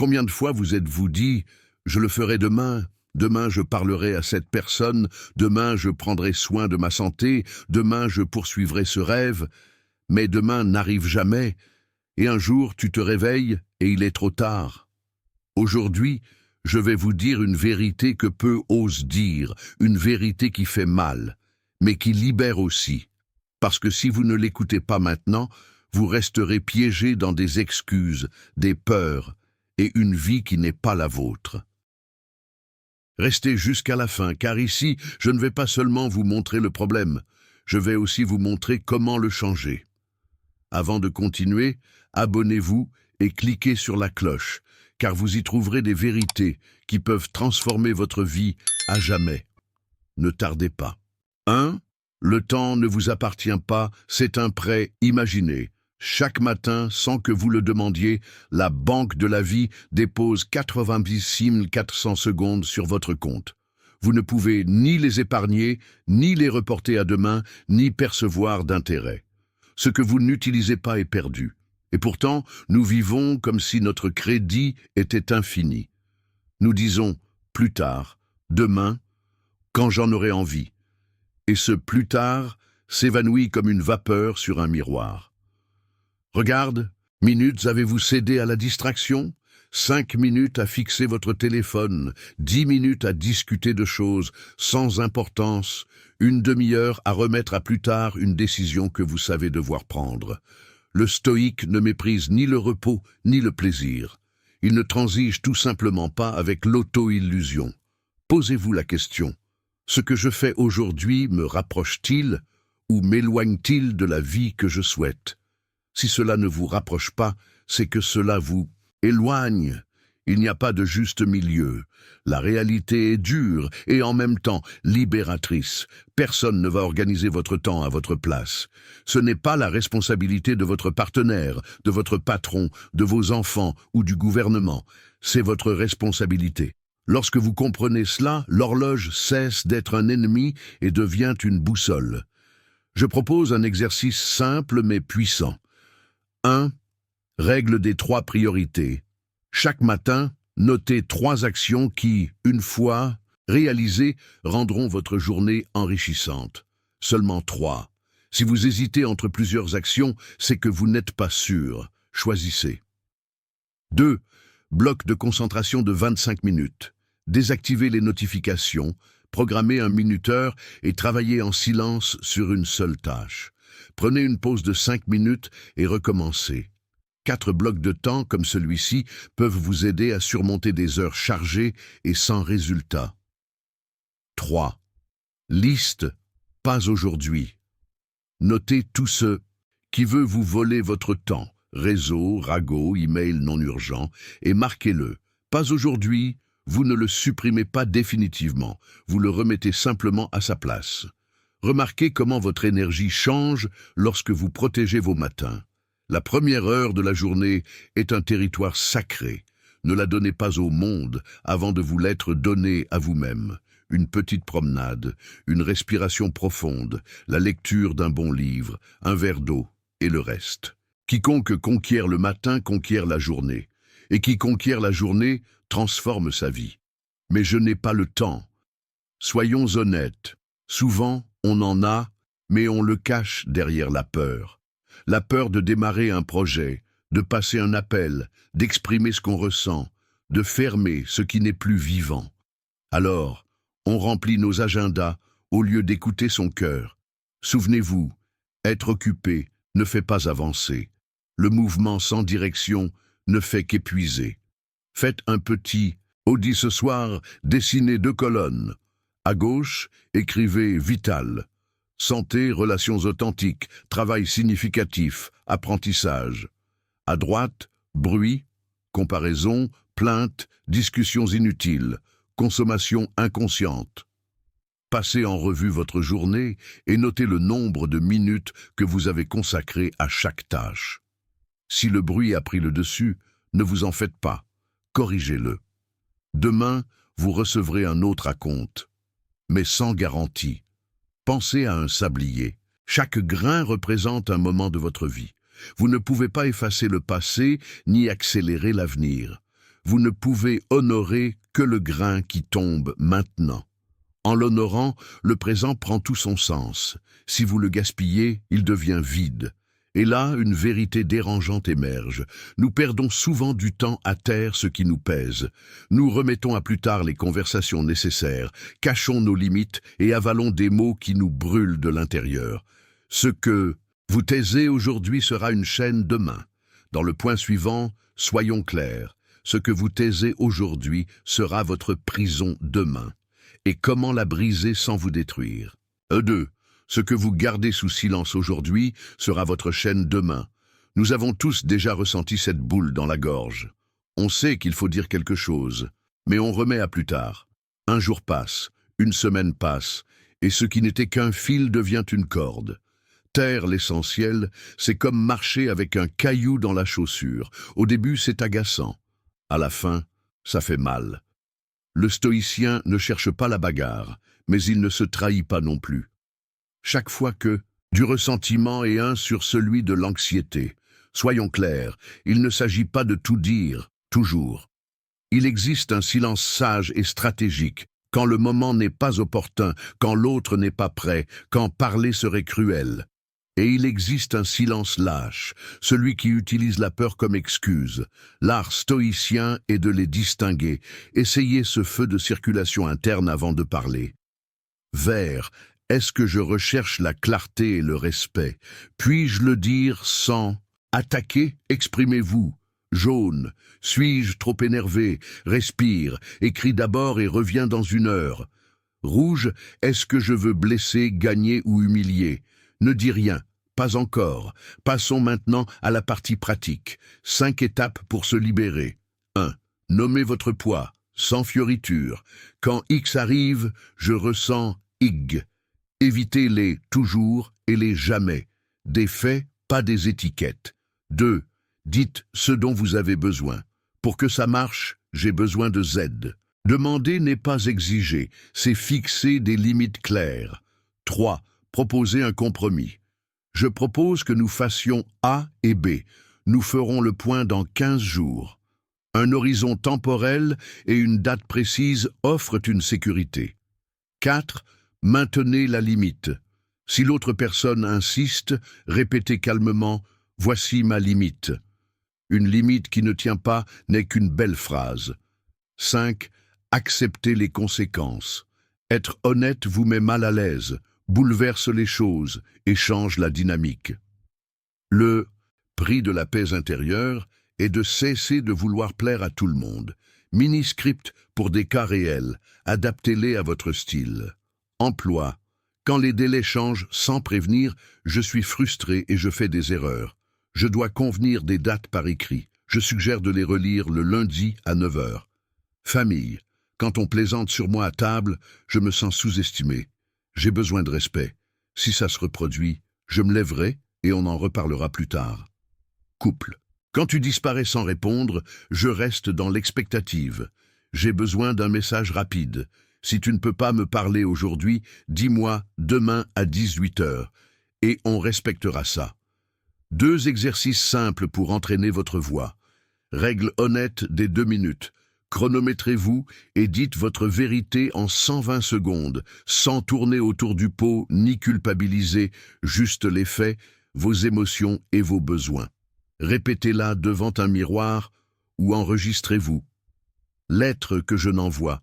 Combien de fois vous êtes-vous dit « Je le ferai demain », demain je parlerai à cette personne, demain je prendrai soin de ma santé, demain je poursuivrai ce rêve, mais demain n'arrive jamais, et un jour tu te réveilles et il est trop tard. Aujourd'hui, je vais vous dire une vérité que peu osent dire, une vérité qui fait mal, mais qui libère aussi. Parce que si vous ne l'écoutez pas maintenant, vous resterez piégé dans des excuses, des peurs et une vie qui n'est pas la vôtre. Restez jusqu'à la fin, car ici, je ne vais pas seulement vous montrer le problème, je vais aussi vous montrer comment le changer. Avant de continuer, abonnez-vous et cliquez sur la cloche, car vous y trouverez des vérités qui peuvent transformer votre vie à jamais. Ne tardez pas. 1. Le temps ne vous appartient pas, c'est un prêt imaginé. Chaque matin, sans que vous le demandiez, la banque de la vie dépose 90 400 secondes sur votre compte. Vous ne pouvez ni les épargner, ni les reporter à demain, ni percevoir d'intérêt. Ce que vous n'utilisez pas est perdu. Et pourtant, nous vivons comme si notre crédit était infini. Nous disons « plus tard »,« demain »,« quand j'en aurai envie ». Et ce « plus tard » s'évanouit comme une vapeur sur un miroir. Regarde, minutes avez-vous cédé à la distraction? 5 minutes à fixer votre téléphone, 10 minutes à discuter de choses sans importance, une demi-heure à remettre à plus tard une décision que vous savez devoir prendre. Le stoïque ne méprise ni le repos ni le plaisir. Il ne transige tout simplement pas avec l'auto-illusion. Posez-vous la question. Ce que je fais aujourd'hui me rapproche-t-il ou m'éloigne-t-il de la vie que je souhaite? Si cela ne vous rapproche pas, c'est que cela vous éloigne. Il n'y a pas de juste milieu. La réalité est dure et en même temps libératrice. Personne ne va organiser votre temps à votre place. Ce n'est pas la responsabilité de votre partenaire, de votre patron, de vos enfants ou du gouvernement. C'est votre responsabilité. Lorsque vous comprenez cela, l'horloge cesse d'être un ennemi et devient une boussole. Je propose un exercice simple mais puissant. 1. Règle des 3 priorités. Chaque matin, notez 3 actions qui, une fois réalisées, rendront votre journée enrichissante. Seulement 3. Si vous hésitez entre plusieurs actions, c'est que vous n'êtes pas sûr. Choisissez. 2. Bloc de concentration de 25 minutes. Désactivez les notifications, programmez un minuteur et travaillez en silence sur une seule tâche. Prenez une pause de 5 minutes et recommencez. 4 blocs de temps comme celui-ci peuvent vous aider à surmonter des heures chargées et sans résultat. 3. Liste, pas aujourd'hui. Notez tout ce qui veut vous voler votre temps, réseau, ragot, email non urgent, et marquez-le. Pas aujourd'hui, vous ne le supprimez pas définitivement, vous le remettez simplement à sa place. Remarquez comment votre énergie change lorsque vous protégez vos matins. La première heure de la journée est un territoire sacré. Ne la donnez pas au monde avant de vous l'être donnée à vous-même. Une petite promenade, une respiration profonde, la lecture d'un bon livre, un verre d'eau et le reste. Quiconque conquiert le matin conquiert la journée, et qui conquiert la journée transforme sa vie. Mais je n'ai pas le temps. Soyons honnêtes, souvent on en a, mais on le cache derrière la peur. La peur de démarrer un projet, de passer un appel, d'exprimer ce qu'on ressent, de fermer ce qui n'est plus vivant. Alors, on remplit nos agendas au lieu d'écouter son cœur. Souvenez-vous, être occupé ne fait pas avancer. Le mouvement sans direction ne fait qu'épuiser. Faites un petit « Audi ce soir », dessinez 2 colonnes. À gauche, écrivez « Vital ». Santé, relations authentiques, travail significatif, apprentissage. À droite, bruit, comparaison, plainte, discussions inutiles, consommation inconsciente. Passez en revue votre journée et notez le nombre de minutes que vous avez consacrées à chaque tâche. Si le bruit a pris le dessus, ne vous en faites pas, corrigez-le. Demain, vous recevrez un autre acompte, mais sans garantie. Pensez à un sablier. Chaque grain représente un moment de votre vie. Vous ne pouvez pas effacer le passé ni accélérer l'avenir. vous ne pouvez honorer que le grain qui tombe maintenant. En l'honorant, le présent prend tout son sens. Si vous le gaspillez, il devient vide. Et là, une vérité dérangeante émerge. Nous perdons souvent du temps à taire ce qui nous pèse. Nous remettons à plus tard les conversations nécessaires, cachons nos limites et avalons des mots qui nous brûlent de l'intérieur. Ce que vous taisez aujourd'hui sera une chaîne demain. Dans le point suivant, soyons clairs. Ce que vous taisez aujourd'hui sera votre prison demain. Et comment la briser sans vous détruire? 2. Ce que vous gardez sous silence aujourd'hui sera votre chaîne demain. Nous avons tous déjà ressenti cette boule dans la gorge. On sait qu'il faut dire quelque chose, mais on remet à plus tard. Un jour passe, une semaine passe, et ce qui n'était qu'un fil devient une corde. Taire l'essentiel, c'est comme marcher avec un caillou dans la chaussure. Au début, c'est agaçant. À la fin, ça fait mal. Le stoïcien ne cherche pas la bagarre, mais il ne se trahit pas non plus. Chaque fois que du ressentiment et un sur celui de l'anxiété. Soyons clairs, il ne s'agit pas de tout dire, toujours. Il existe un silence sage et stratégique, quand le moment n'est pas opportun, quand l'autre n'est pas prêt, quand parler serait cruel. Et il existe un silence lâche, celui qui utilise la peur comme excuse. L'art stoïcien est de les distinguer. Essayez ce feu de circulation interne avant de parler. Vert, est-ce que je recherche la clarté et le respect? Puis-je le dire sans attaquer? Exprimez-vous. Jaune, suis-je trop énervé? Respire, écris d'abord et reviens dans 1 heure. Rouge, est-ce que je veux blesser, gagner ou humilier? Ne dis rien, pas encore. Passons maintenant à la partie pratique. 5 étapes pour se libérer. 1. Nommez votre poids, sans fioriture. Quand X arrive, je ressens Y. Évitez les toujours et les jamais. Des faits, pas des étiquettes. 2. Dites ce dont vous avez besoin. Pour que ça marche, j'ai besoin de Z. Demander n'est pas exiger, c'est fixer des limites claires. 3. Proposer un compromis. Je propose que nous fassions A et B. Nous ferons le point dans 15 jours. Un horizon temporel et une date précise offrent une sécurité. 4. Maintenez la limite. Si l'autre personne insiste, répétez calmement « Voici ma limite ». Une limite qui ne tient pas n'est qu'une belle phrase. 5. Acceptez les conséquences. Être honnête vous met mal à l'aise, bouleverse les choses et change la dynamique. Le prix de la paix intérieure est de cesser de vouloir plaire à tout le monde. Mini-script pour des cas réels, adaptez-les à votre style. Emploi. Quand les délais changent sans prévenir, je suis frustré et je fais des erreurs. Je dois convenir des dates par écrit. Je suggère de les relire le lundi à 9 heures. Famille. Quand on plaisante sur moi à table, je me sens sous-estimé. J'ai besoin de respect. Si ça se reproduit, je me lèverai et on en reparlera plus tard. Couple. Quand tu disparais sans répondre, je reste dans l'expectative. J'ai besoin d'un message rapide. Si tu ne peux pas me parler aujourd'hui, dis-moi demain à 18 heures. Et on respectera ça. 2 exercices simples pour entraîner votre voix. Règle honnête des 2 minutes. Chronométrez-vous et dites votre vérité en 120 secondes, sans tourner autour du pot ni culpabiliser, juste les faits, vos émotions et vos besoins. Répétez-la devant un miroir ou enregistrez-vous. Lettre que je n'envoie.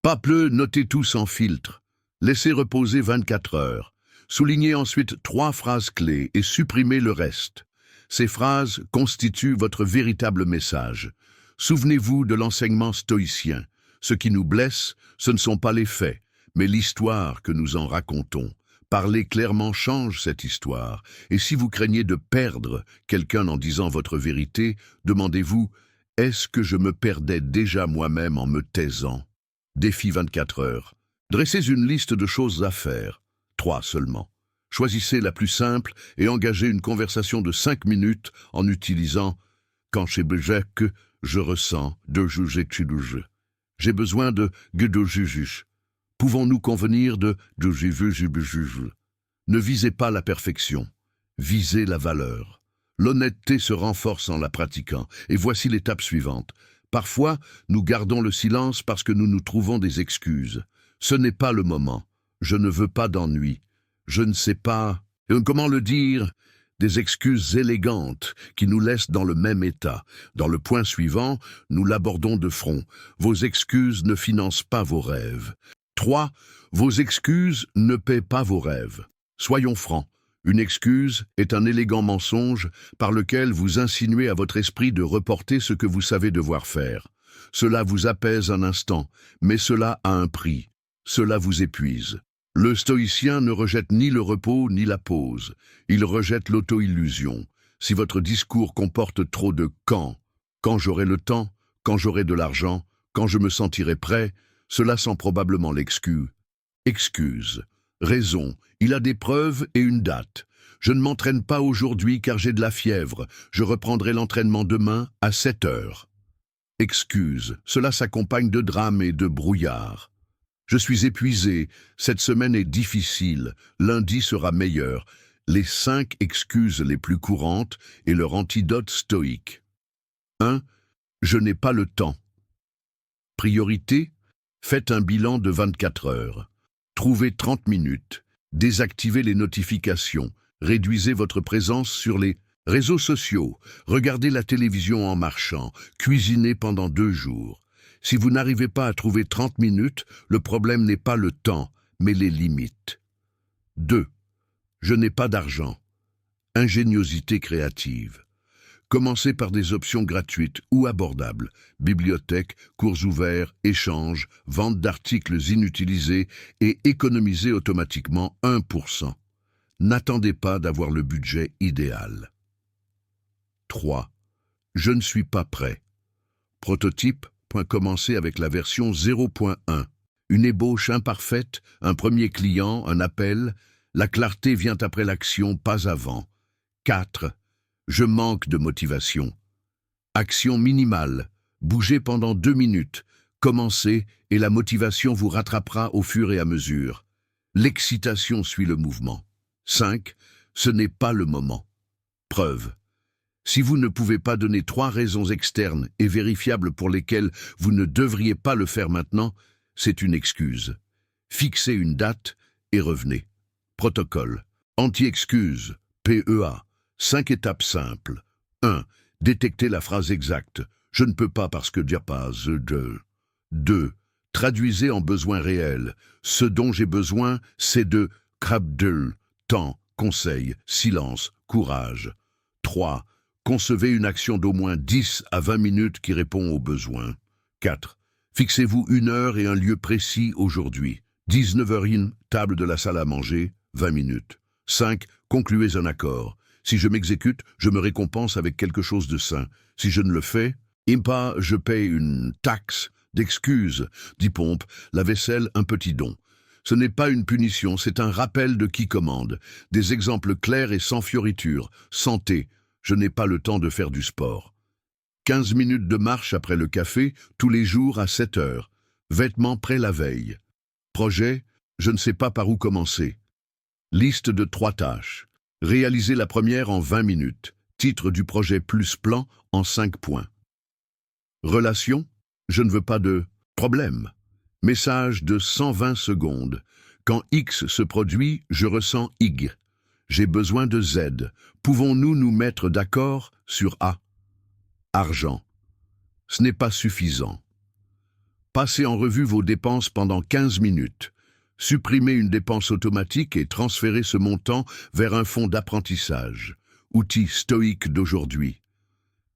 Pas pleu, notez tout sans filtre. Laissez reposer 24 heures. Soulignez ensuite 3 phrases clés et supprimez le reste. Ces phrases constituent votre véritable message. Souvenez-vous de l'enseignement stoïcien. Ce qui nous blesse, ce ne sont pas les faits, mais l'histoire que nous en racontons. Parler clairement change cette histoire. Et si vous craignez de perdre quelqu'un en disant votre vérité, demandez-vous « Est-ce que je me perdais déjà moi-même en me taisant ?» Défi 24 heures. Dressez une liste de choses à faire. 3 seulement. Choisissez la plus simple et engagez une conversation de 5 minutes en utilisant « Quand chez Béjec, je ressens de juger que j'ai besoin de juge. Pouvons-nous convenir de juge. Ne visez pas la perfection, visez la valeur. L'honnêteté se renforce en la pratiquant. Et voici l'étape suivante. Parfois, nous gardons le silence parce que nous nous trouvons des excuses. Ce n'est pas le moment. Je ne veux pas d'ennui. Je ne sais pas. Comment le dire? Des excuses élégantes qui nous laissent dans le même état. Dans le point suivant, nous l'abordons de front. Vos excuses ne financent pas vos rêves. 3. Vos excuses ne paient pas vos rêves. Soyons francs. Une excuse est un élégant mensonge par lequel vous insinuez à votre esprit de reporter ce que vous savez devoir faire. Cela vous apaise un instant, mais cela a un prix. Cela vous épuise. Le stoïcien ne rejette ni le repos ni la pause. Il rejette l'auto-illusion. Si votre discours comporte trop de quand j'aurai le temps, quand j'aurai de l'argent, quand je me sentirai prêt, cela sent probablement l'excuse. Excuse. Raison. Il a des preuves et une date. Je ne m'entraîne pas aujourd'hui car j'ai de la fièvre. Je reprendrai l'entraînement demain à 7 heures. Excuse. Cela s'accompagne de drame et de brouillard. Je suis épuisé, cette semaine est difficile, lundi sera meilleur. Les 5 excuses les plus courantes et leur antidote stoïque. 1. Je n'ai pas le temps. Priorité, faites un bilan de 24 heures. Trouvez 30 minutes. Désactivez les notifications. Réduisez votre présence sur les réseaux sociaux. Regardez la télévision en marchant. Cuisinez pendant 2 jours. Si vous n'arrivez pas à trouver 30 minutes, le problème n'est pas le temps, mais les limites. 2. Je n'ai pas d'argent. Ingéniosité créative. Commencez par des options gratuites ou abordables. Bibliothèque, cours ouverts, échanges, vente d'articles inutilisés et économisez automatiquement 1%. N'attendez pas d'avoir le budget idéal. 3. Je ne suis pas prêt. Prototype. Commencer avec la version 0.1. Une ébauche imparfaite, un premier client, un appel. La clarté vient après l'action, pas avant. 4. Je manque de motivation. Action minimale. Bougez pendant 2 minutes. Commencez et la motivation vous rattrapera au fur et à mesure. L'excitation suit le mouvement. 5. Ce n'est pas le moment. Preuve. Si vous ne pouvez pas donner 3 raisons externes et vérifiables pour lesquelles vous ne devriez pas le faire maintenant, c'est une excuse. Fixez une date et revenez. Protocole. Anti-excuse. PEA. 5 étapes simples. 1. Détectez la phrase exacte. Je ne peux pas parce que diapase de. 2. Traduisez en besoin réel. Ce dont j'ai besoin, c'est de krabdel, temps, conseil, silence, courage. 3. Concevez une action d'au moins 10 à 20 minutes qui répond aux besoins. 4. Fixez-vous 1 heure et un lieu précis aujourd'hui. 19h, table de la salle à manger, 20 minutes. 5. Concluez un accord. Si je m'exécute, je me récompense avec quelque chose de sain. Si je ne le fais, impa, je paye une taxe d'excuses, dit Pompe, la vaisselle, un petit don. Ce n'est pas une punition, c'est un rappel de qui commande. Des exemples clairs et sans fioritures. Santé. Je n'ai pas le temps de faire du sport. 15 minutes de marche après le café, tous les jours à 7 heures. Vêtements prêts la veille. Projet, je ne sais pas par où commencer. Liste de 3 tâches. Réaliser la première en 20 minutes. Titre du projet plus plan en 5 points. Relation, je ne veux pas de problème. Message de 120 secondes. Quand X se produit, je ressens Y. J'ai besoin de Z. Pouvons-nous nous mettre d'accord sur A? Argent. Ce n'est pas suffisant. Passez en revue vos dépenses pendant 15 minutes. Supprimez une dépense automatique et transférez ce montant vers un fonds d'apprentissage. Outil stoïque d'aujourd'hui.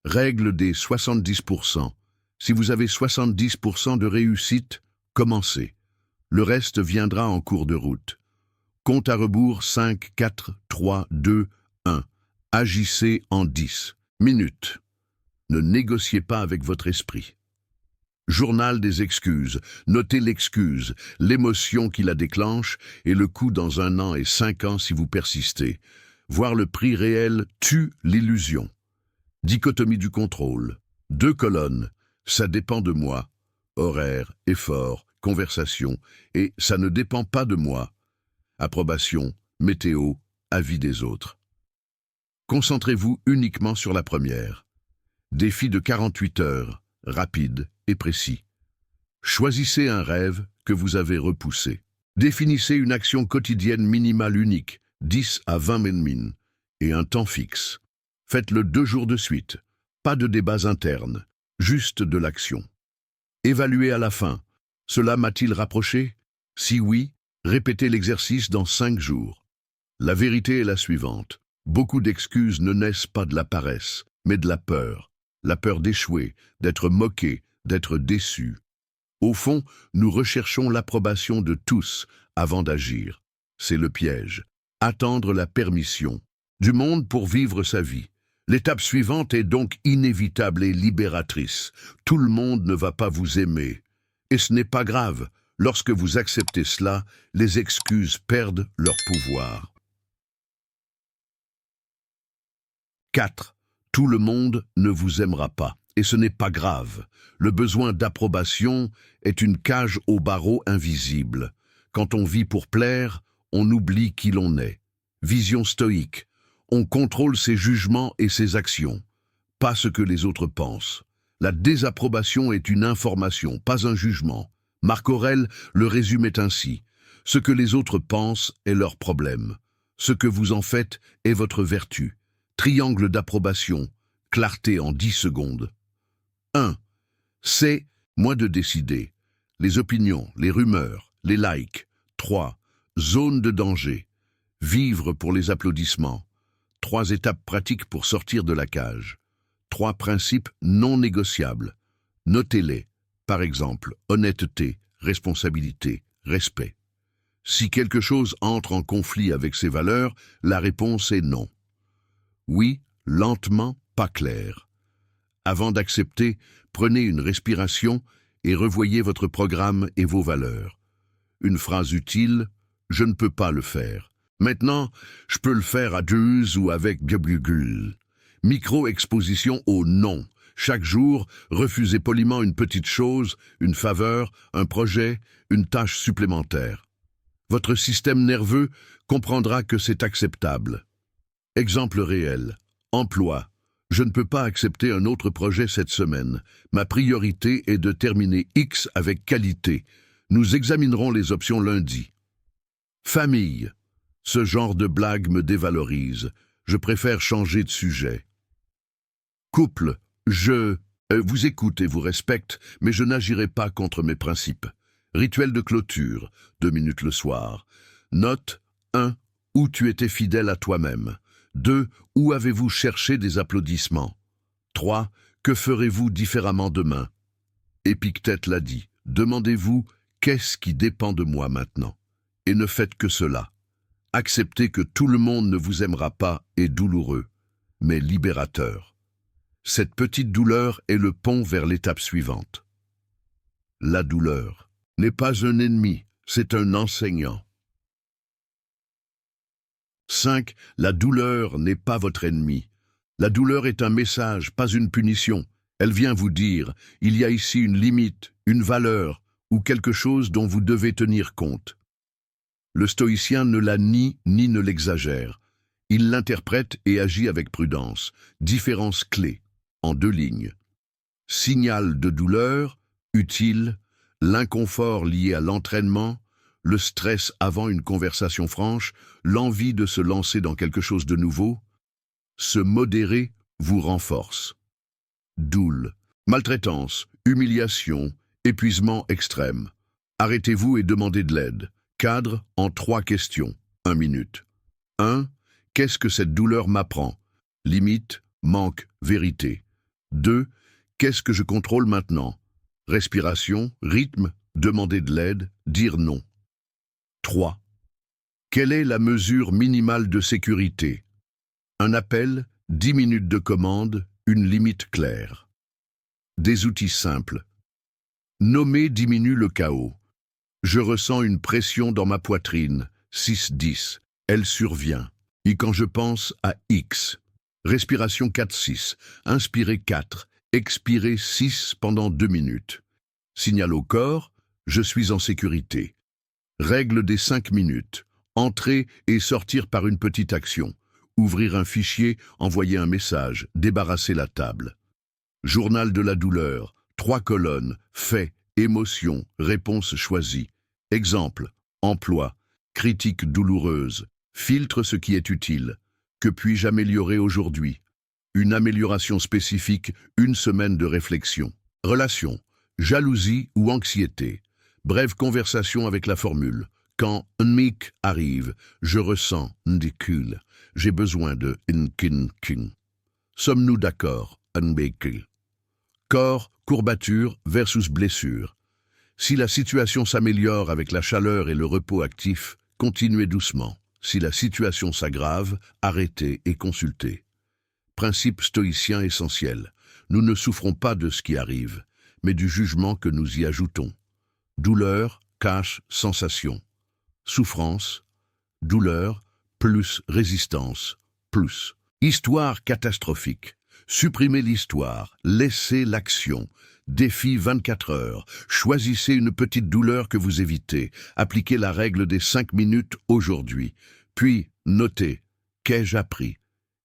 Règle des 70%. Si vous avez 70% de réussite, commencez. Le reste viendra en cours de route. Compte à rebours 5, 4, 3, 2, 1. Agissez en 10 minutes. Ne négociez pas avec votre esprit. Journal des excuses. Notez l'excuse, l'émotion qui la déclenche et le coût dans 1 an et 5 ans si vous persistez. Voir le prix réel tue l'illusion. Dichotomie du contrôle. 2 colonnes. Ça dépend de moi. Horaire, effort, conversation. Et ça ne dépend pas de moi. Approbation, météo, avis des autres. Concentrez-vous uniquement sur la première. Défi de 48 heures. rapide et précis. Choisissez un rêve que vous avez repoussé. Définissez une action quotidienne minimale unique, 10 à 20 minutes, et un temps fixe. Faites-le 2 jours de suite. Pas de débats internes, juste de l'action. Évaluez à la fin. Cela m'a-t-il rapproché? Si oui, répétez l'exercice dans 5 jours. La vérité est la suivante. Beaucoup d'excuses ne naissent pas de la paresse, mais de la peur. La peur d'échouer, d'être moqué, d'être déçu. Au fond, nous recherchons l'approbation de tous avant d'agir. C'est le piège. Attendre la permission du monde pour vivre sa vie. L'étape suivante est donc inévitable et libératrice. Tout le monde ne va pas vous aimer. Et ce n'est pas grave. Lorsque vous acceptez cela, les excuses perdent leur pouvoir. 4. Tout le monde ne vous aimera pas. Et ce n'est pas grave. Le besoin d'approbation est une cage au barreau invisible. Quand on vit pour plaire, on oublie qui l'on est. Vision stoïque. On contrôle ses jugements et ses actions, pas ce que les autres pensent. La désapprobation est une information, pas un jugement. Marc Aurèle le résumait ainsi. Ce que les autres pensent est leur problème. Ce que vous en faites est votre vertu. Triangle d'approbation, clarté en 10 secondes. 1. C'est moi de décider. Les opinions, les rumeurs, les likes. 3. Zone de danger. Vivre pour les applaudissements. 3 étapes pratiques pour sortir de la cage. 3 principes non négociables. Notez-les. Par exemple, honnêteté, responsabilité, respect. Si quelque chose entre en conflit avec ces valeurs, la réponse est non. Oui, lentement, pas clair. Avant d'accepter, prenez une respiration et revoyez votre programme et vos valeurs. Une phrase utile, je ne peux pas le faire. Maintenant, je peux le faire à 2 ou avec Gabriel. Micro-exposition au non. Chaque jour, refusez poliment une petite chose, une faveur, un projet, une tâche supplémentaire. Votre système nerveux comprendra que c'est acceptable. Exemple réel. Emploi. Je ne peux pas accepter un autre projet cette semaine. Ma priorité est de terminer X avec qualité. Nous examinerons les options lundi. Famille. Ce genre de blague me dévalorise. Je préfère changer de sujet. Couple. Je vous écoute et vous respecte, mais je n'agirai pas contre mes principes. Rituel de clôture. 2 minutes le soir. Note. 1. Où tu étais fidèle à toi-même. 2. Où avez-vous cherché des applaudissements. 3. Que ferez-vous différemment demain. Épictète l'a dit. Demandez-vous qu'est-ce qui dépend de moi maintenant. Et ne faites que cela. Accepter que tout le monde ne vous aimera pas est douloureux, mais libérateur. Cette petite douleur est le pont vers l'étape suivante. La douleur n'est pas un ennemi, c'est un enseignant. 5. La douleur n'est pas votre ennemi. La douleur est un message, pas une punition. Elle vient vous dire, il y a ici une limite, une valeur, ou quelque chose dont vous devez tenir compte. Le stoïcien ne la nie ni ne l'exagère. Il l'interprète et agit avec prudence. Différence clé, en 2 lignes. Signal de douleur, utile, l'inconfort lié à l'entraînement, le stress avant une conversation franche, l'envie de se lancer dans quelque chose de nouveau. Se modérer vous renforce. Doule, maltraitance, humiliation, épuisement extrême. Arrêtez-vous et demandez de l'aide. Cadre en 3 questions. 1 minute. 1. Qu'est-ce que cette douleur m'apprend? Limite, manque, vérité. 2. Qu'est-ce que je contrôle maintenant? Respiration, rythme, demander de l'aide, dire non. 3. Quelle est la mesure minimale de sécurité? Un appel, 10 minutes de commande, une limite claire. Des outils simples. Nommer diminue le chaos. Je ressens une pression dans ma poitrine, 6-10. Elle survient. Et quand je pense à X. Respiration 4-6. Inspirez 4. Expirez 6 pendant 2 minutes. Signal au corps, je suis en sécurité. Règle des 5 minutes. Entrer et sortir par une petite action. Ouvrir un fichier, envoyer un message, débarrasser la table. Journal de la douleur. 3 colonnes, faits, émotions, réponses choisies. Exemple, emploi, critique douloureuse, filtre ce qui est utile. Que puis-je améliorer aujourd'hui? Une amélioration spécifique, une semaine de réflexion. Relation, jalousie ou anxiété. Brève conversation avec la formule. Quand Nmik arrive, je ressens Ndikul. J'ai besoin de Nkinkin. Sommes-nous d'accord, Nbekil? Corps, courbature versus blessure. Si la situation s'améliore avec la chaleur et le repos actif, continuez doucement. Si la situation s'aggrave, arrêtez et consultez. Principe stoïcien essentiel. Nous ne souffrons pas de ce qui arrive, mais du jugement que nous y ajoutons. Douleur cache sensation. Souffrance, douleur, plus résistance, plus. Histoire catastrophique. Supprimez l'histoire, laissez l'action. Défi 24 heures. Choisissez une petite douleur que vous évitez. Appliquez la règle des 5 minutes aujourd'hui. Puis, notez. Qu'ai-je appris?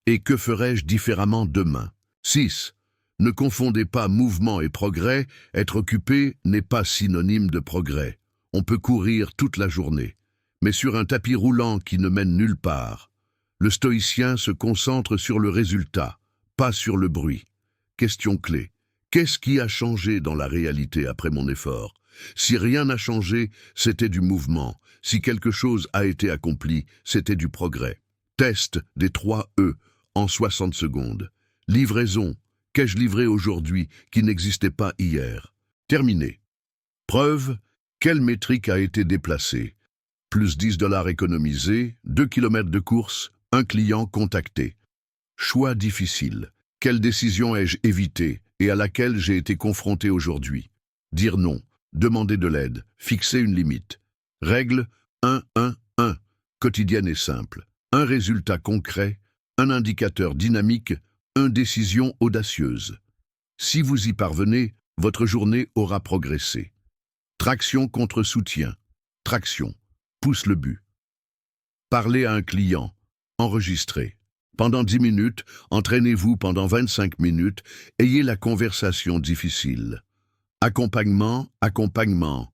Et que ferai-je différemment demain? 6. Ne confondez pas mouvement et progrès. Être occupé n'est pas synonyme de progrès. On peut courir toute la journée, mais sur un tapis roulant qui ne mène nulle part. Le stoïcien se concentre sur le résultat, pas sur le bruit. Question clé. Qu'est-ce qui a changé dans la réalité après mon effort? Si rien n'a changé, c'était du mouvement. Si quelque chose a été accompli, c'était du progrès. Test des 3 E en 60 secondes. Livraison. Qu'ai-je livré aujourd'hui qui n'existait pas hier? Terminé. Preuve. Quelle métrique a été déplacée? Plus $10 économisés, 2 km de course, un client contacté. Choix difficile. Quelle décision ai-je évitée et à laquelle j'ai été confronté aujourd'hui? Dire non, demander de l'aide, fixer une limite. Règle 1-1-1, quotidienne et simple. Un résultat concret, un indicateur dynamique, une décision audacieuse. Si vous y parvenez, votre journée aura progressé. Traction contre soutien. Traction. Pousse le but. Parlez à un client. Enregistrez. Pendant 10 minutes, entraînez-vous pendant 25 minutes, ayez la conversation difficile. Accompagnement, accompagnement.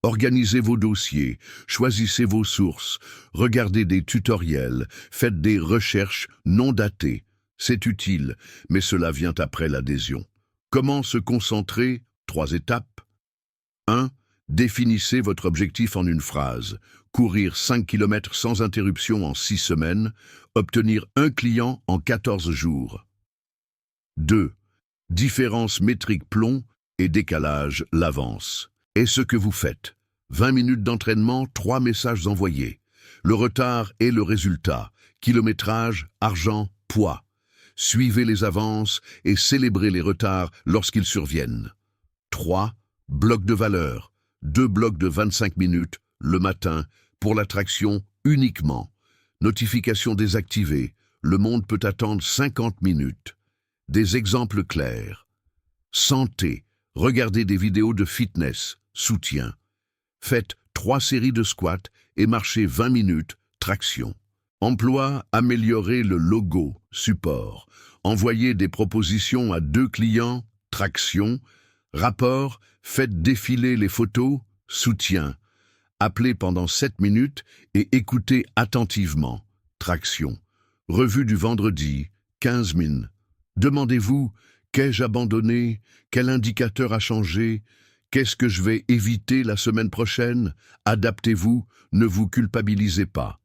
Organisez vos dossiers, choisissez vos sources, regardez des tutoriels, faites des recherches non datées. C'est utile, mais cela vient après l'adhésion. Comment se concentrer? 3 étapes. 1. Définissez votre objectif en une phrase. Courir 5 km sans interruption en 6 semaines, obtenir un client en 14 jours. 2. Différence métrique plomb et décalage l'avance. Et ce que vous faites. 20 minutes d'entraînement, 3 messages envoyés. Le retard et le résultat. Kilométrage, argent, poids. Suivez les avances et célébrez les retards lorsqu'ils surviennent. 3. Bloc de valeur. 2 blocs de 25 minutes, le matin, pour l'attraction uniquement. Notification désactivée. Le monde peut attendre 50 minutes. Des exemples clairs. Santé. Regardez des vidéos de fitness. Soutien. Faites 3 séries de squats et marchez 20 minutes. Traction. Emploi. Améliorer le logo. Support. Envoyez des propositions à 2 clients. Traction. Rapport. Faites défiler les photos. Soutien. Appelez pendant 7 minutes et écoutez attentivement. Traction. Revue du vendredi. 15 min. Demandez-vous, qu'ai-je abandonné? Quel indicateur a changé? Qu'est-ce que je vais éviter la semaine prochaine? Adaptez-vous, ne vous culpabilisez pas.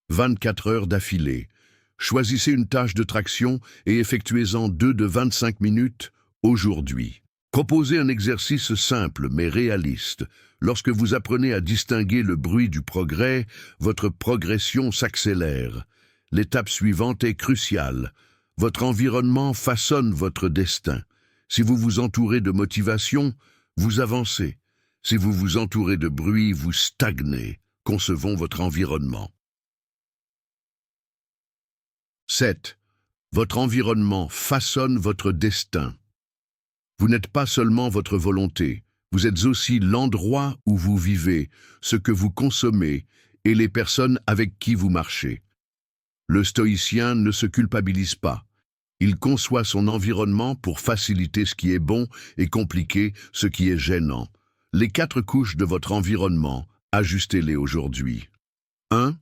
24 heures d'affilée. Choisissez une tâche de traction et effectuez-en 2 de 25 minutes aujourd'hui. Proposez un exercice simple mais réaliste. Lorsque vous apprenez à distinguer le bruit du progrès, votre progression s'accélère. L'étape suivante est cruciale. Votre environnement façonne votre destin. Si vous vous entourez de motivation, vous avancez. Si vous vous entourez de bruit, vous stagnez. Concevons votre environnement. 7. Votre environnement façonne votre destin. Vous n'êtes pas seulement votre volonté, vous êtes aussi l'endroit où vous vivez, ce que vous consommez et les personnes avec qui vous marchez. Le stoïcien ne se culpabilise pas. Il conçoit son environnement pour faciliter ce qui est bon et compliquer ce qui est gênant. Les 4 couches de votre environnement, ajustez-les aujourd'hui. 1.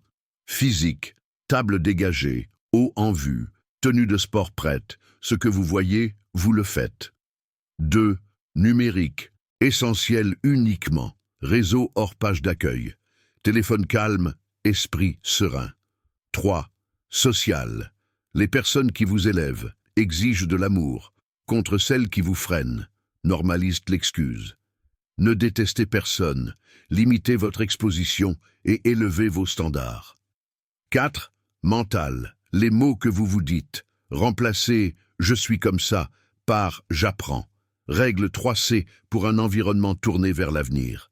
Physique, table dégagée, eau en vue, tenue de sport prête. Ce que vous voyez, vous le faites. 2. Numérique, essentiel uniquement, réseau hors page d'accueil. Téléphone calme, esprit serein. 3. Social. Les personnes qui vous élèvent exigent de l'amour, contre celles qui vous freinent, normalisent l'excuse. Ne détestez personne, limitez votre exposition et élevez vos standards. 4. Mental. Les mots que vous vous dites. Remplacez « je suis comme ça » par « j'apprends ». Règle 3C pour un environnement tourné vers l'avenir.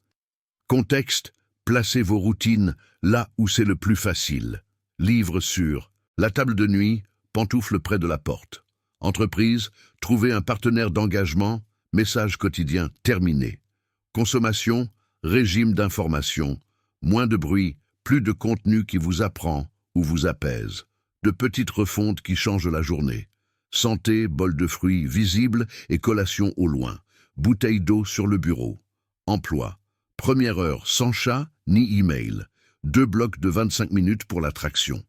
Contexte. Placez vos routines là où c'est le plus facile. Livre sur la table de nuit, pantoufles près de la porte. Entreprise, trouvez un partenaire d'engagement, message quotidien terminé. Consommation, régime d'information. Moins de bruit, plus de contenu qui vous apprend ou vous apaise. De petites refontes qui changent la journée. Santé, bol de fruits visible et collation au loin. Bouteille d'eau sur le bureau. Emploi. Première heure sans chat ni email. 2 blocs de 25 minutes pour l'attraction.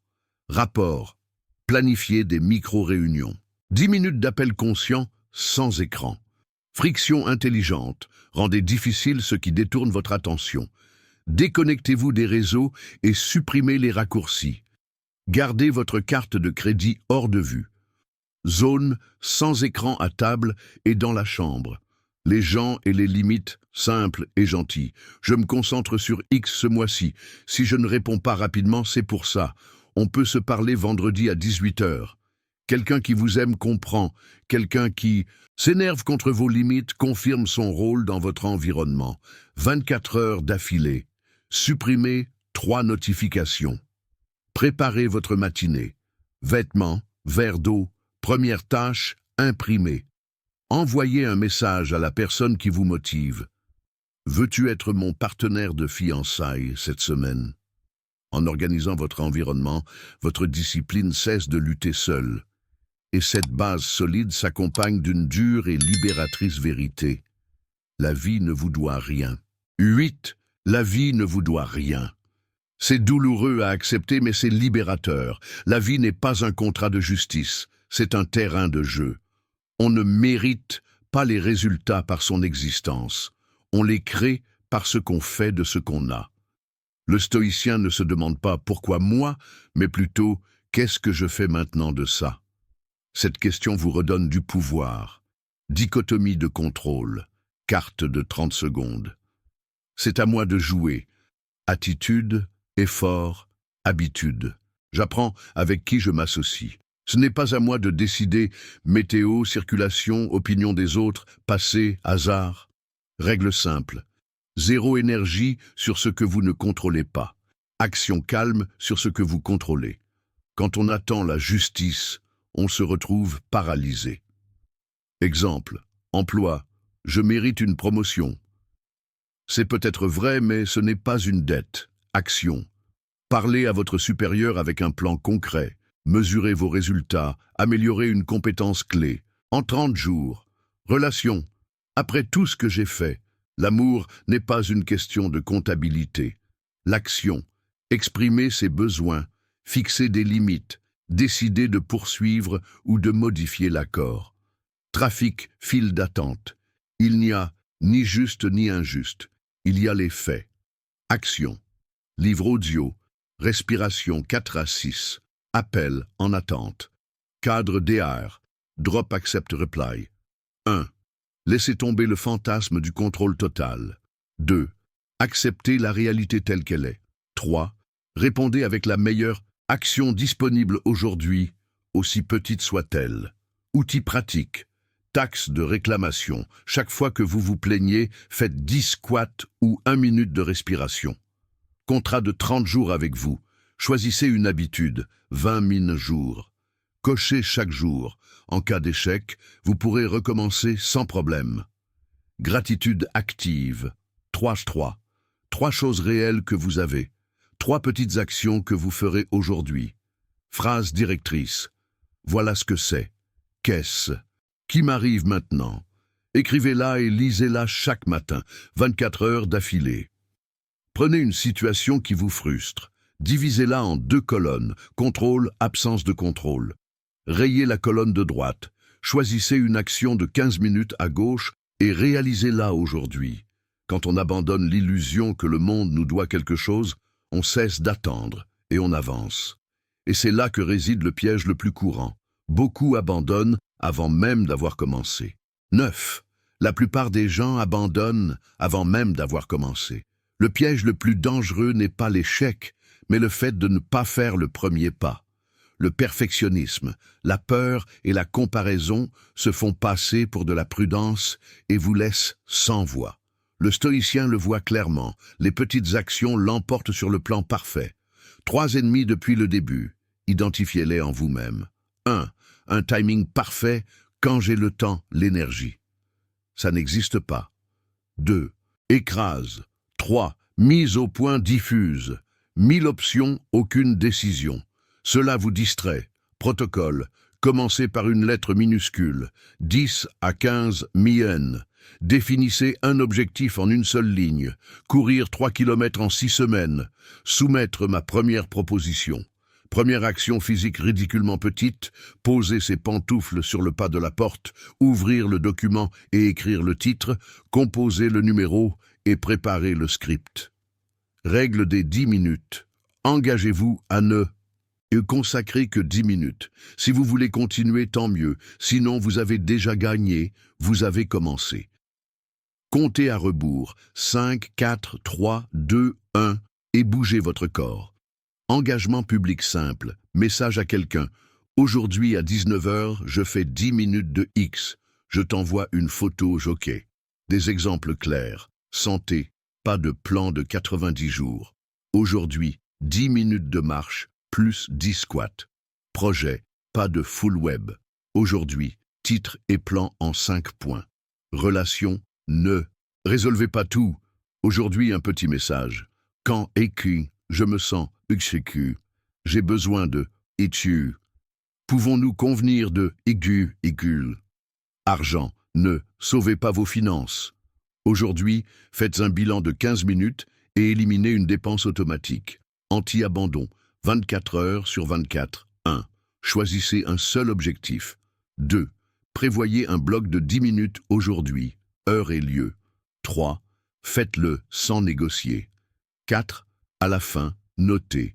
Rapport. Planifier des micro-réunions. 10 minutes d'appel conscient sans écran. Friction intelligente. Rendez difficile ce qui détourne votre attention. Déconnectez-vous des réseaux et supprimez les raccourcis. Gardez votre carte de crédit hors de vue. Zone sans écran à table et dans la chambre. Les gens et les limites, simples et gentils. Je me concentre sur X ce mois-ci. Si je ne réponds pas rapidement, c'est pour ça. On peut se parler vendredi à 18h. Quelqu'un qui vous aime comprend. Quelqu'un qui s'énerve contre vos limites confirme son rôle dans votre environnement. 24 heures d'affilée. Supprimez 3 notifications. Préparez votre matinée. Vêtements, verre d'eau, première tâche, imprimer. Envoyez un message à la personne qui vous motive. Veux-tu être mon partenaire de fiançailles cette semaine? En organisant votre environnement, votre discipline cesse de lutter seule. Et cette base solide s'accompagne d'une dure et libératrice vérité. La vie ne vous doit rien. 8. La vie ne vous doit rien. C'est douloureux à accepter, mais c'est libérateur. La vie n'est pas un contrat de justice, c'est un terrain de jeu. On ne mérite pas les résultats par son existence. On les crée par ce qu'on fait de ce qu'on a. Le stoïcien ne se demande pas pourquoi moi, mais plutôt qu'est-ce que je fais maintenant de ça. Cette question vous redonne du pouvoir. Dichotomie de contrôle, carte de 30 secondes. C'est à moi de jouer. Attitude, effort, habitude. J'apprends avec qui je m'associe. Ce n'est pas à moi de décider météo, circulation, opinion des autres, passé, hasard. Règle simple. 0 énergie sur ce que vous ne contrôlez pas. Action calme sur ce que vous contrôlez. Quand on attend la justice, on se retrouve paralysé. Exemple. Emploi. Je mérite une promotion. C'est peut-être vrai, mais ce n'est pas une dette. Action. Parlez à votre supérieur avec un plan concret. Mesurez vos résultats. Améliorez une compétence clé. En 30 jours. Relation. Après tout ce que j'ai fait, l'amour n'est pas une question de comptabilité. L'action. Exprimer ses besoins. Fixer des limites. Décider de poursuivre ou de modifier l'accord. Trafic, file d'attente. Il n'y a ni juste ni injuste. Il y a les faits. Action. Livre audio. Respiration 4 à 6. Appel en attente. Cadre DR. Drop accept reply. 1. Laissez tomber le fantasme du contrôle total. 2. Acceptez la réalité telle qu'elle est. 3. Répondez avec la meilleure action disponible aujourd'hui, aussi petite soit-elle. Outils pratiques. Taxe de réclamation. Chaque fois que vous vous plaignez, faites 10 squats ou 1 minute de respiration. Contrat de 30 jours avec vous. Choisissez une habitude, 20 000 jours. Cochez chaque jour. En cas d'échec, vous pourrez recommencer sans problème. Gratitude active. 3. 3 choses réelles que vous avez. 3 petites actions que vous ferez aujourd'hui. Phrase directrice. Voilà ce que c'est. Qu'est-ce qui m'arrive maintenant? Écrivez-la et lisez-la chaque matin, 24 heures d'affilée. Prenez une situation qui vous frustre. Divisez-la en 2 colonnes, contrôle, absence de contrôle. Rayez la colonne de droite. Choisissez une action de 15 minutes à gauche et réalisez-la aujourd'hui. Quand on abandonne l'illusion que le monde nous doit quelque chose, on cesse d'attendre et on avance. Et c'est là que réside le piège le plus courant. Beaucoup abandonnent avant même d'avoir commencé. 9. La plupart des gens abandonnent avant même d'avoir commencé. Le piège le plus dangereux n'est pas l'échec, mais le fait de ne pas faire le premier pas. Le perfectionnisme, la peur et la comparaison se font passer pour de la prudence et vous laissent sans voix. Le stoïcien le voit clairement, les petites actions l'emportent sur le plan parfait. 3 ennemis depuis le début, identifiez-les en vous-même. 1. Un timing parfait quand j'ai le temps, l'énergie. Ça n'existe pas. 2. Écrase. 3. Mise au point diffuse. 1000 options, aucune décision. Cela vous distrait. Protocole. Commencez par une lettre minuscule. 10 à 15 mien. Définissez un objectif en une seule ligne. Courir 3 km en 6 semaines. Soumettre ma première proposition. Première action physique ridiculement petite, poser ses pantoufles sur le pas de la porte, ouvrir le document et écrire le titre, composer le numéro et préparer le script. Règle des 10 minutes. Engagez-vous à ne consacrer que 10 minutes. Si vous voulez continuer, tant mieux. Sinon, vous avez déjà gagné, vous avez commencé. Comptez à rebours. 5, 4, 3, 2, 1 et bougez votre corps. Engagement public simple. Message à quelqu'un. Aujourd'hui à 19 h, je fais 10 minutes de X. Je t'envoie une photo jockey. Des exemples clairs. Santé. Pas de plan de 90 jours. Aujourd'hui, 10 minutes de marche, plus 10 squats. Projet. Pas de full web. Aujourd'hui, titre et plan en 5 points. Relation. Ne résolvez pas tout. Aujourd'hui, un petit message. Quand écrit, je me sens exécu. J'ai besoin de itu. Pouvons-nous convenir de aigu. Argent, ne sauvez pas vos finances. Aujourd'hui, faites un bilan de 15 minutes et éliminez une dépense automatique. Anti-abandon, 24 heures sur 24. 1. Choisissez un seul objectif. 2. Prévoyez un bloc de 10 minutes aujourd'hui, heure et lieu. 3. Faites-le sans négocier. 4. À la fin, notez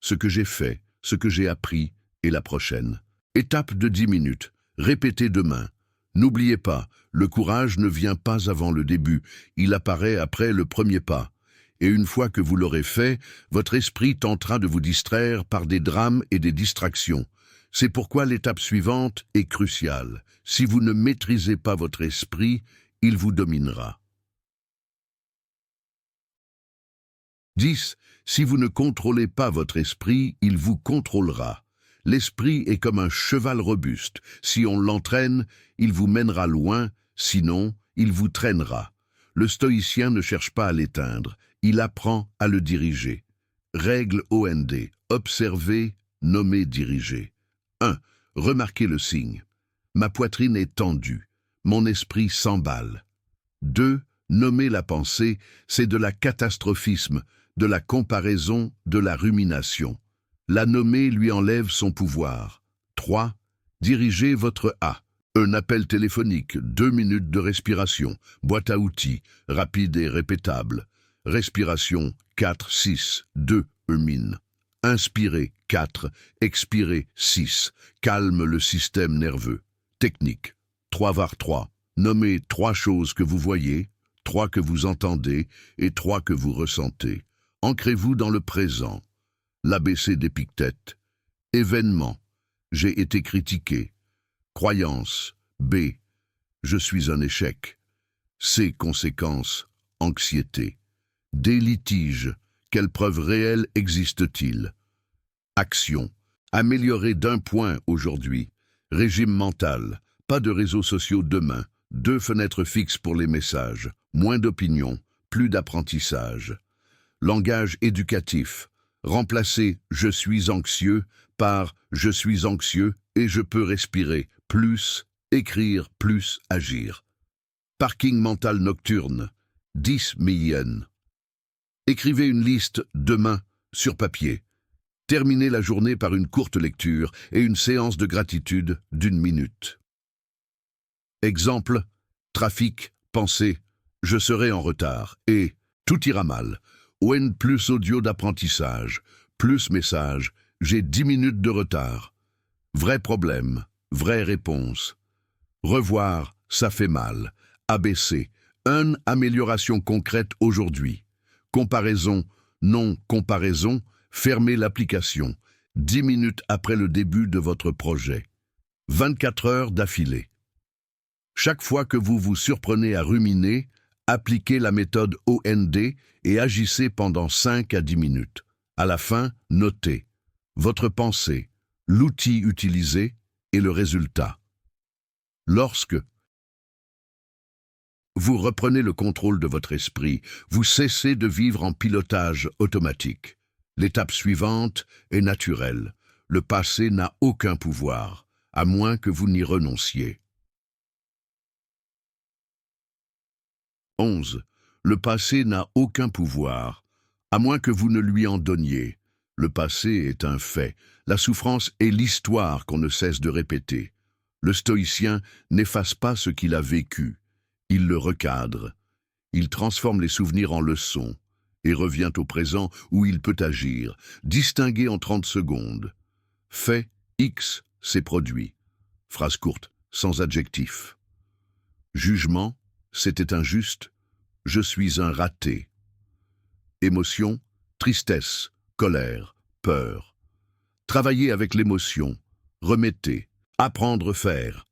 ce que j'ai fait, ce que j'ai appris et la prochaine. Étape de 10 minutes. Répétez demain. N'oubliez pas, le courage ne vient pas avant le début, il apparaît après le premier pas. Et une fois que vous l'aurez fait, votre esprit tentera de vous distraire par des drames et des distractions. C'est pourquoi l'étape suivante est cruciale. Si vous ne maîtrisez pas votre esprit, il vous dominera. 10. Si vous ne contrôlez pas votre esprit, il vous contrôlera. L'esprit est comme un cheval robuste. Si on l'entraîne, il vous mènera loin, sinon, il vous traînera. Le stoïcien ne cherche pas à l'éteindre, il apprend à le diriger. Règle OND. Observer, nommer, diriger. 1. Remarquez le signe. Ma poitrine est tendue. Mon esprit s'emballe. 2. Nommer la pensée, c'est de la catastrophisme, de la comparaison, de la rumination. La nommer lui enlève son pouvoir. 3. Dirigez votre A. Un appel téléphonique, 2 minutes de respiration, boîte à outils, rapide et répétable. Respiration, 4, 6, 2, mine. Inspirez, 4, expirez, 6. Calme le système nerveux. Technique, 3 var 3. Nommez 3 choses que vous voyez, 3 que vous entendez et 3 que vous ressentez. Ancrez-vous dans le présent. L'ABC d'Épictète. Événement. J'ai été critiqué. Croyance. B. Je suis un échec. C. Conséquences. Anxiété. D. Litige. Quelle preuve réelle existe-t-il? Action. Améliorer d'1 point aujourd'hui. Régime mental. Pas de réseaux sociaux demain. 2 fenêtres fixes pour les messages. Moins d'opinion. Plus d'apprentissage. Langage éducatif. Remplacez « je suis anxieux » par « je suis anxieux et je peux respirer » plus écrire plus agir. Parking mental nocturne, 10 millions. Écrivez une liste demain sur papier. Terminez la journée par une courte lecture et une séance de gratitude d'1 minute. Exemple, trafic, pensée, je serai en retard et tout ira mal. ON plus audio d'apprentissage, plus message, j'ai 10 minutes de retard. Vrai problème, vraie réponse. Revoir, ça fait mal. ABC, amélioration concrète aujourd'hui. Comparaison, non comparaison, fermez l'application. 10 minutes après le début de votre projet. 24 heures d'affilée. Chaque fois que vous vous surprenez à ruminer, appliquez la méthode OND et agissez pendant 5 à 10 minutes. À la fin, notez votre pensée, l'outil utilisé et le résultat. Lorsque vous reprenez le contrôle de votre esprit, vous cessez de vivre en pilotage automatique. L'étape suivante est naturelle. Le passé n'a aucun pouvoir, à moins que vous n'y renonciez. 11. Le passé n'a aucun pouvoir, à moins que vous ne lui en donniez. Le passé est un fait. La souffrance est l'histoire qu'on ne cesse de répéter. Le stoïcien n'efface pas ce qu'il a vécu. Il le recadre. Il transforme les souvenirs en leçons et revient au présent où il peut agir, distinguer en 30 secondes. Fait X s'est produit. Phrase courte, sans adjectif. Jugement, c'était injuste. Je suis un raté. Émotion, tristesse, colère, peur. Travailler avec l'émotion. Remettez. Apprendre faire.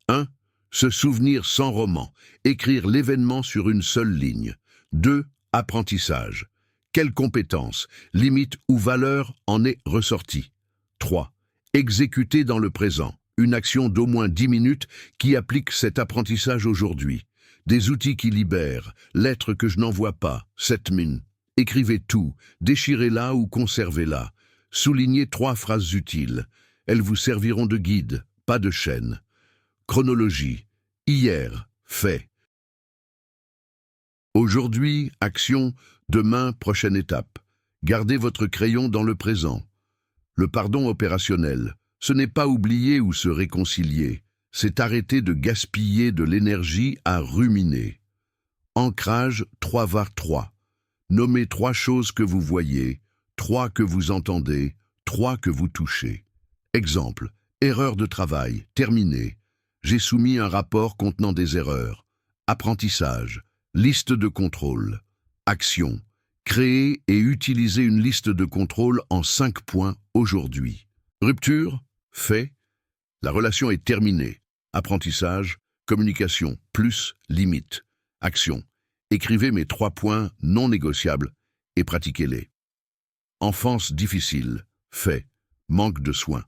1. Se souvenir sans roman. Écrire l'événement sur une seule ligne. 2. Apprentissage. Quelle compétence, limite ou valeur en est ressortie. 3. Exécuter dans le présent. Une action d'au moins 10 minutes qui applique cet apprentissage aujourd'hui. Des outils qui libèrent. Lettres que je n'envoie pas. 7 min. Écrivez tout. Déchirez-la ou conservez-la. Soulignez 3 phrases utiles. Elles vous serviront de guide, pas de chaîne. Chronologie. Hier, fait. Aujourd'hui, action. Demain, prochaine étape. Gardez votre crayon dans le présent. Le pardon opérationnel. Ce n'est pas oublier ou se réconcilier. C'est arrêter de gaspiller de l'énergie à ruminer. Ancrage 3 Nommez 3 choses que vous voyez, 3 que vous entendez, 3 que vous touchez. Exemple, erreur de travail, terminé. J'ai soumis un rapport contenant des erreurs. Apprentissage, liste de contrôle. Action, créer et utiliser une liste de contrôle en 5 points aujourd'hui. Rupture, fait. La relation est terminée. Apprentissage, communication, plus, limite. Action, écrivez mes 3 points non négociables et pratiquez-les. Enfance difficile, fait. Manque de soins.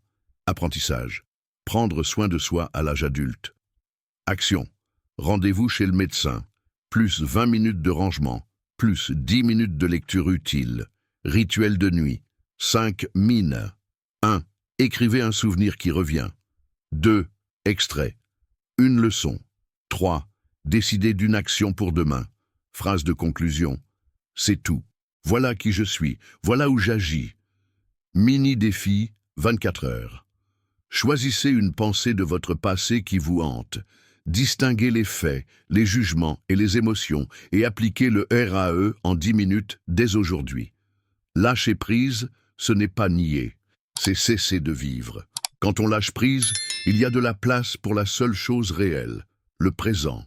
Apprentissage. Prendre soin de soi à l'âge adulte. Action. Rendez-vous chez le médecin. Plus 20 minutes de rangement. Plus 10 minutes de lecture utile. Rituel de nuit. 5 mines. 1. Écrivez un souvenir qui revient. 2. Extrait. Une leçon. 3. Décidez d'une action pour demain. Phrase de conclusion. C'est tout. Voilà qui je suis. Voilà où j'agis. Mini-défi, 24 heures. Choisissez une pensée de votre passé qui vous hante. Distinguez les faits, les jugements et les émotions et appliquez le RAE en 10 minutes dès aujourd'hui. Lâcher prise, ce n'est pas nier, c'est cesser de vivre. Quand on lâche prise, il y a de la place pour la seule chose réelle, le présent.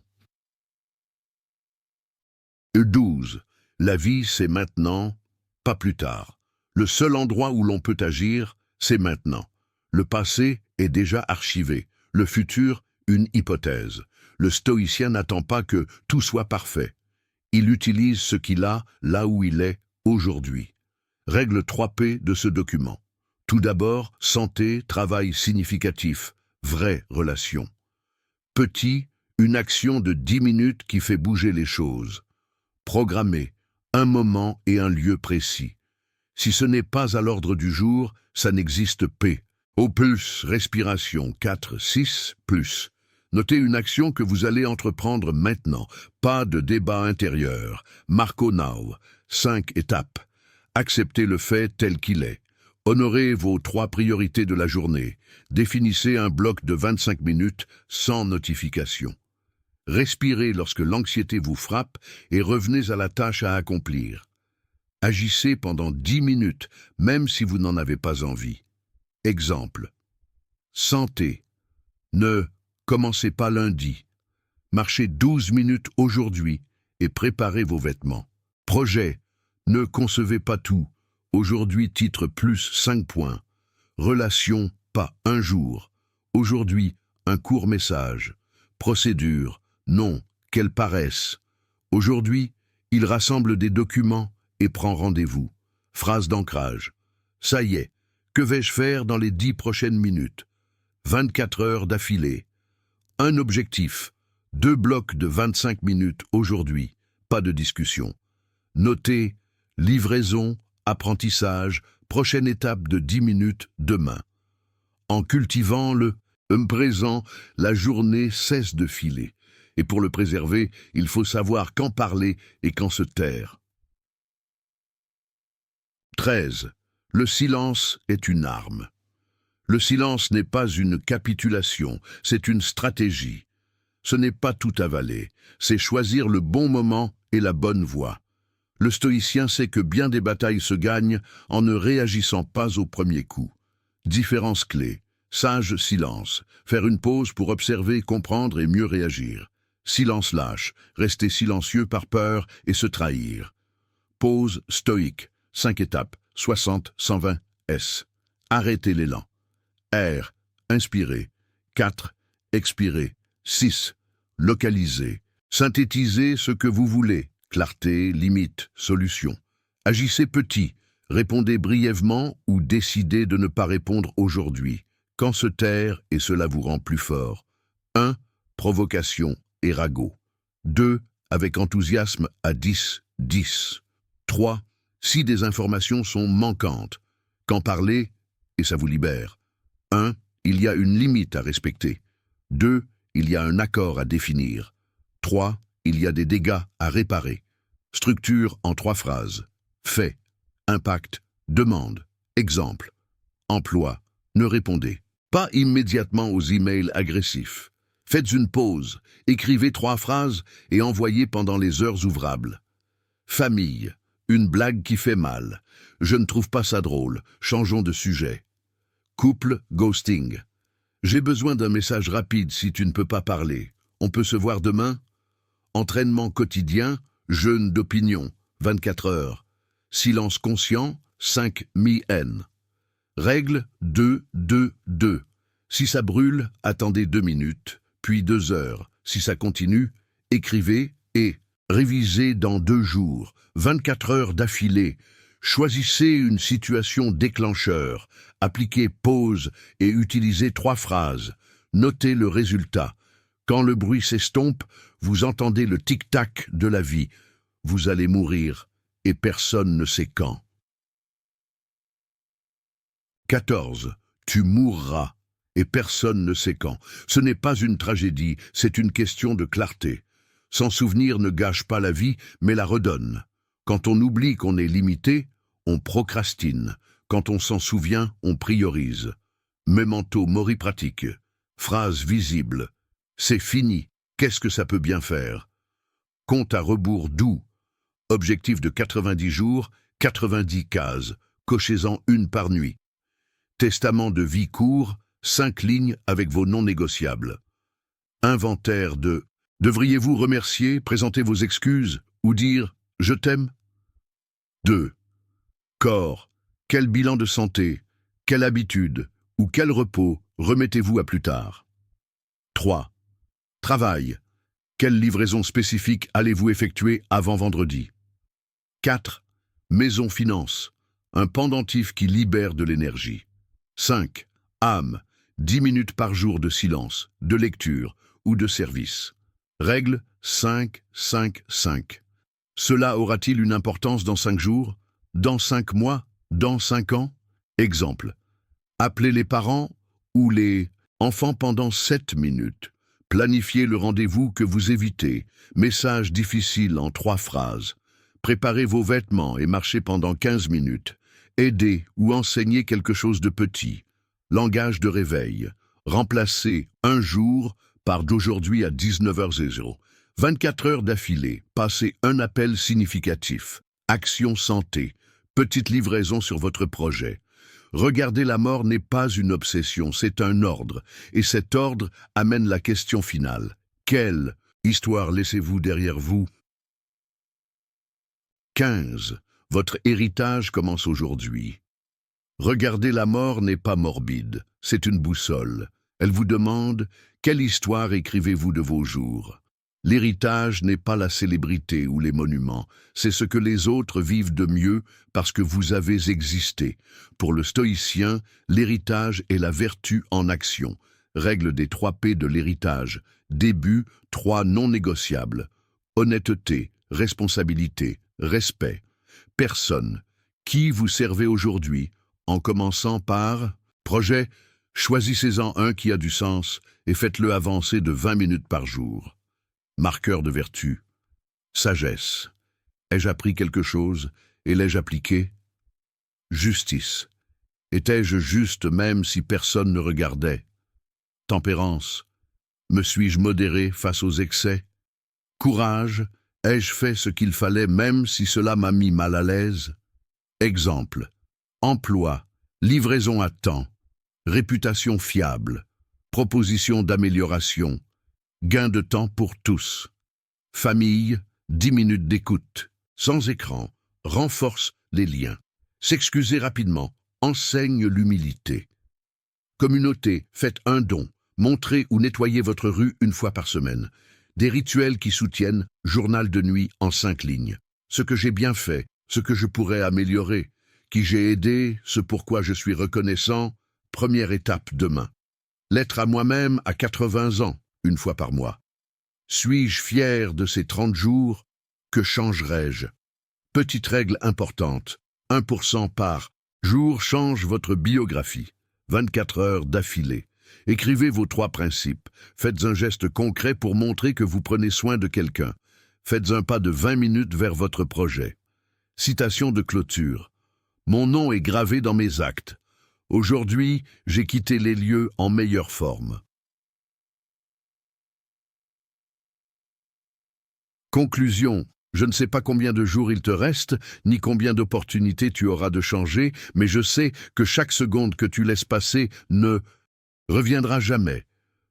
12. La vie, c'est maintenant, pas plus tard. Le seul endroit où l'on peut agir, c'est maintenant. Le passé est déjà archivé, le futur, une hypothèse. Le stoïcien n'attend pas que tout soit parfait. Il utilise ce qu'il a là où il est aujourd'hui. Règle 3P de ce document. Tout d'abord, santé, travail significatif, vraie relation. Petit, une action de 10 minutes qui fait bouger les choses. Programmé, un moment et un lieu précis. Si ce n'est pas à l'ordre du jour, ça n'existe pas. Au plus, respiration 4, 6, plus. Notez une action que vous allez entreprendre maintenant. Pas de débat intérieur. Marco Now. 5 étapes. Acceptez le fait tel qu'il est. Honorez vos 3 priorités de la journée. Définissez un bloc de 25 minutes sans notification. Respirez lorsque l'anxiété vous frappe et revenez à la tâche à accomplir. Agissez pendant 10 minutes, même si vous n'en avez pas envie. Exemple. Santé. Ne commencez pas lundi. Marchez 12 minutes aujourd'hui et préparez vos vêtements. Projet. Ne concevez pas tout. Aujourd'hui, titre plus 5 points. Relation, pas un jour. Aujourd'hui, un court message. Procédure, non, quelle paresse. Aujourd'hui, il rassemble des documents et prend rendez-vous. Phrase d'ancrage. Ça y est, que vais-je faire dans les 10 prochaines minutes? 24 heures d'affilée. Un objectif. 2 blocs de 25 minutes aujourd'hui. Pas de discussion. Notez, livraison, apprentissage, prochaine étape de 10 minutes demain. En cultivant le présent, la journée cesse de filer. Et pour le préserver, il faut savoir quand parler et quand se taire. 13. Le silence est une arme. Le silence n'est pas une capitulation, c'est une stratégie. Ce n'est pas tout avaler, c'est choisir le bon moment et la bonne voie. Le stoïcien sait que bien des batailles se gagnent en ne réagissant pas au premier coup. Différences clés. Sage silence. Faire une pause pour observer, comprendre et mieux réagir. Silence lâche. Rester silencieux par peur et se trahir. Pause stoïque. 5 étapes. 60, 120 S. Arrêtez l'élan. R. Inspirez. 4. Expirez. 6. Localisez. Synthétisez ce que vous voulez. Clarté, limite, solution. Agissez petit. Répondez brièvement ou décidez de ne pas répondre aujourd'hui. Quand se taire et cela vous rend plus fort. 1. Provocation et ragot. 2. Avec enthousiasme à 10, 10. 3. Si des informations sont manquantes. Quand parler, et ça vous libère. 1. Il y a une limite à respecter. 2. Il y a un accord à définir. 3. Il y a des dégâts à réparer. Structure en 3 phrases. Fait, impact, demande, exemple. Emploi, ne répondez pas immédiatement aux emails agressifs. Faites une pause, écrivez 3 phrases et envoyez pendant les heures ouvrables. Famille, une blague qui fait mal. Je ne trouve pas ça drôle, changeons de sujet. Couple, ghosting. J'ai besoin d'un message rapide si tu ne peux pas parler. On peut se voir demain? Entraînement quotidien, jeûne d'opinion, 24 heures. Silence conscient, 5 mi-n. Règle 2, 2, 2. Si ça brûle, attendez 2 minutes, puis 2 heures. Si ça continue, écrivez et révisez dans 2 jours, 24 heures d'affilée. Choisissez une situation déclencheur, appliquez pause et utilisez 3 phrases. Notez le résultat. Quand le bruit s'estompe, vous entendez le tic-tac de la vie. Vous allez mourir et personne ne sait quand. 14. Tu mourras et personne ne sait quand. Ce n'est pas une tragédie, c'est une question de clarté. S'en souvenir ne gâche pas la vie, mais la redonne. Quand on oublie qu'on est limité, on procrastine. Quand on s'en souvient, on priorise. Memento mori pratique. Phrase visible. C'est fini. Qu'est-ce que ça peut bien faire? Compte à rebours doux. Objectif de 90 jours, 90 cases. Cochez-en une par nuit. Testament de vie court, 5 lignes avec vos non négociables. Inventaire de « Devriez-vous remercier, présenter vos excuses ou dire « Je t'aime » 2. Corps. Quel bilan de santé, quelle habitude ou quel repos remettez-vous à plus tard? 3. Travail. Quelle livraison spécifique allez-vous effectuer avant vendredi? 4. Maison finance. Un pendentif qui libère de l'énergie. 5. Âme. 10 minutes par jour de silence, de lecture ou de service. Règle 5, 5, 5. Cela aura-t-il une importance dans 5 jours? Dans 5 mois? Dans 5 ans? Exemple. Appelez les parents ou les enfants pendant 7 minutes. Planifiez le rendez-vous que vous évitez. Message difficile en 3 phrases. Préparez vos vêtements et marchez pendant 15 minutes. Aidez ou enseignez quelque chose de petit. Langage de réveil. Remplacez un jour par d'aujourd'hui à 19h00. 24 heures d'affilée. Passez un appel significatif. Action santé. Petite livraison sur votre projet. Regarder la mort n'est pas une obsession, c'est un ordre. Et cet ordre amène la question finale. Quelle histoire laissez-vous derrière vous? 15. Votre héritage commence aujourd'hui. Regarder la mort n'est pas morbide, c'est une boussole. Elle vous demande « Quelle histoire écrivez-vous de vos jours ?» L'héritage n'est pas la célébrité ou les monuments, c'est ce que les autres vivent de mieux parce que vous avez existé. Pour le stoïcien, l'héritage est la vertu en action. Règle des 3 P de l'héritage. Début, 3 non négociables. Honnêteté, responsabilité, respect. Personne. Qui vous servez aujourd'hui? En commençant par projet, choisissez-en un qui a du sens et faites-le avancer de 20 minutes par jour. Marqueur de vertu. Sagesse. Ai-je appris quelque chose et l'ai-je appliqué? Justice. Étais-je juste même si personne ne regardait? Tempérance. Me suis-je modéré face aux excès? Courage. Ai-je fait ce qu'il fallait même si cela m'a mis mal à l'aise? Exemple. Emploi. Livraison à temps. Réputation fiable. Proposition d'amélioration. Gain de temps pour tous. Famille, 10 minutes d'écoute. Sans écran, renforce les liens. S'excuser rapidement, enseigne l'humilité. Communauté, faites un don. Montrez ou nettoyez votre rue 1 fois par semaine. Des rituels qui soutiennent, journal de nuit en 5 lignes. Ce que j'ai bien fait, ce que je pourrais améliorer. Qui j'ai aidé, ce pourquoi je suis reconnaissant. Première étape demain. Lettre à moi-même à 80 ans. 1 fois par mois. Suis-je fier de ces 30 jours? Que changerai-je? Petite règle importante. 1% par jour change votre biographie. 24 heures d'affilée. Écrivez vos 3 principes. Faites un geste concret pour montrer que vous prenez soin de quelqu'un. Faites un pas de 20 minutes vers votre projet. Citation de clôture. Mon nom est gravé dans mes actes. Aujourd'hui, j'ai quitté les lieux en meilleure forme. Conclusion. Je ne sais pas combien de jours il te reste, ni combien d'opportunités tu auras de changer, mais je sais que chaque seconde que tu laisses passer ne reviendra jamais.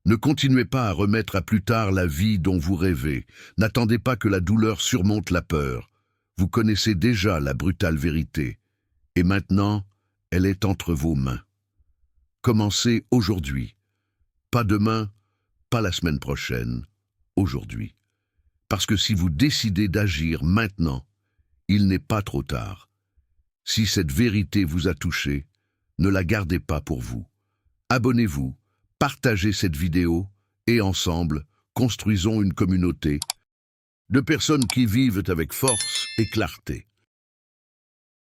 Ne continuez pas à remettre à plus tard la vie dont vous rêvez. N'attendez pas que la douleur surmonte la peur. Vous connaissez déjà la brutale vérité. Et maintenant, elle est entre vos mains. Commencez aujourd'hui. Pas demain, pas la semaine prochaine. Aujourd'hui. Parce que si vous décidez d'agir maintenant, il n'est pas trop tard. Si cette vérité vous a touché, ne la gardez pas pour vous. Abonnez-vous, partagez cette vidéo et ensemble, construisons une communauté de personnes qui vivent avec force et clarté.